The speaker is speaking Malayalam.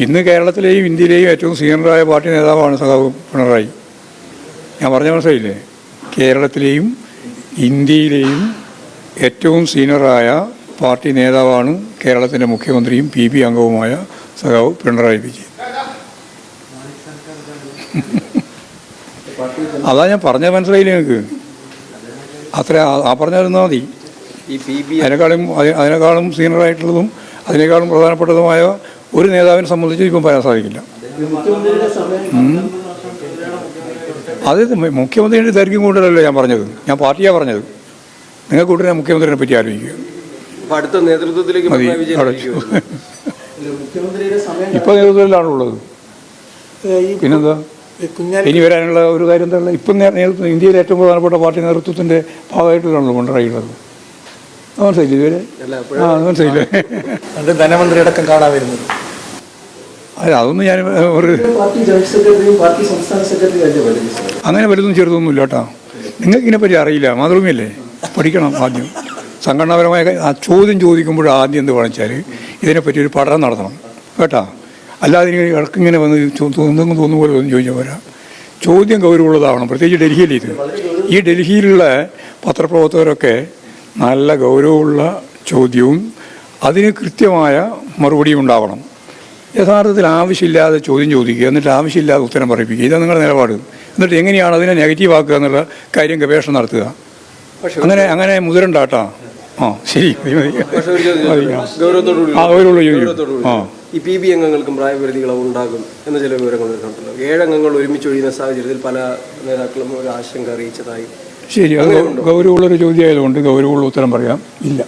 ഇന്ന് കേരളത്തിലെയും ഇന്ത്യയിലെയും ഏറ്റവും സീനിയറായ പാർട്ടി നേതാവാണ് സഖാവ് പിണറായി. ഞാൻ പറഞ്ഞ മനസ്സിലായില്ലേ? കേരളത്തിലെയും ഇന്ത്യയിലെയും ഏറ്റവും സീനിയറായ പാർട്ടി നേതാവാണ് കേരളത്തിൻ്റെ മുഖ്യമന്ത്രിയും PB അംഗവുമായ സഖാവ് പിണറായി വിജയൻ. അതാ ഞാൻ പറഞ്ഞത്, മനസ്സിലായില്ലേ നിങ്ങൾക്ക്? അത്ര പറഞ്ഞിരുന്നാൽ മതി. അതിനേക്കാളും സീനിയറായിട്ടുള്ളതും അതിനേക്കാളും പ്രധാനപ്പെട്ടതുമായ ഒരു നേതാവിനെ സംബന്ധിച്ച് ഇപ്പം പറയാൻ സാധിക്കില്ല. അത് മുഖ്യമന്ത്രിയുടെ ദൈർഘ്യം കൂടുതലല്ലേ ഞാൻ പറഞ്ഞത്, ഞാൻ പാർട്ടിയാണ് പറഞ്ഞത്. നിങ്ങൾ കൂടുതൽ മുഖ്യമന്ത്രിനെ പറ്റി ആലോചിക്കുക. ഇപ്പം നേതൃത്വത്തിലാണുള്ളത്. പിന്നെന്താ ഇനി വരാനുള്ള ഒരു കാര്യം എന്താ? ഇപ്പം നേതൃത്വം ഇന്ത്യയിലെ ഏറ്റവും പ്രധാനപ്പെട്ട പാർട്ടി നേതൃത്വത്തിൻ്റെ ഭാഗമായിട്ടാണല്ലോ പിണറായിയുള്ളത്. മനസ്സിലായില്ലേ ഇതുവരെ? മനസ്സിലായില്ലേ? ധനമന്ത്രി അടക്കം കാണാൻ വരുന്നത്. അതൊന്നും ഞാൻ അങ്ങനെ വലുതും ചെറുതൊന്നുമില്ല കേട്ടോ. നിങ്ങൾക്ക് ഇതിനെപ്പറ്റി അറിയില്ല, മാതൃഭൂമിയല്ലേ? പഠിക്കണം ആദ്യം. സംഘടനാപരമായ ചോദ്യം ചോദിക്കുമ്പോൾ ആദ്യം എന്ത് കാണിച്ചാൽ ഇതിനെപ്പറ്റി ഒരു പഠനം നടത്തണം കേട്ടോ. അല്ലാതെ ഇടക്കിങ്ങനെ വന്ന് തോന്നുന്ന പോലെ ഒന്നും ചോദിച്ചാൽ പോരാ. ചോദ്യം ഗൗരവമുള്ളതാവണം. പ്രത്യേകിച്ച് ഡൽഹിയിൽ ഈ ഡൽഹിയിലുള്ള പത്രപ്രവർത്തകരൊക്കെ നല്ല ഗൗരവമുള്ള ചോദ്യവും അതിന് കൃത്യമായ മറുപടിയും ഉണ്ടാവണം. യഥാർത്ഥത്തിൽ ആവശ്യമില്ലാതെ ചോദ്യം ചോദിക്കുക, എന്നിട്ട് ആവശ്യമില്ലാതെ ഉത്തരം പറയിപ്പിക്കുക, ഇതാണ് നിങ്ങളുടെ നിലപാട്. എന്നിട്ട് എങ്ങനെയാണ് അതിനെ നെഗറ്റീവ് ആക്കുക എന്നുള്ള കാര്യം ഗവേഷണം നടത്തുക. അങ്ങനെ മുതിരണ്ടാട്ടാ. ശരി, ഈ PB അംഗങ്ങൾക്കും പ്രായപരിധി ഇളവ് ഉണ്ടാകും എന്ന ചില വിവരങ്ങൾ വരുന്നുണ്ടല്ലോ. 7 അംഗങ്ങൾ ഒരുമിച്ച് ഒഴിയുന്ന സാഹചര്യത്തിൽ പല നേതാക്കളും ഒരു ആശങ്ക അറിയിച്ചതായി. ശരി, അത് ഗൗരവമുള്ളൊരു ചോദ്യമായതുകൊണ്ട് ഗൗരവമുള്ള ഉത്തരം പറയാം. ഇല്ല.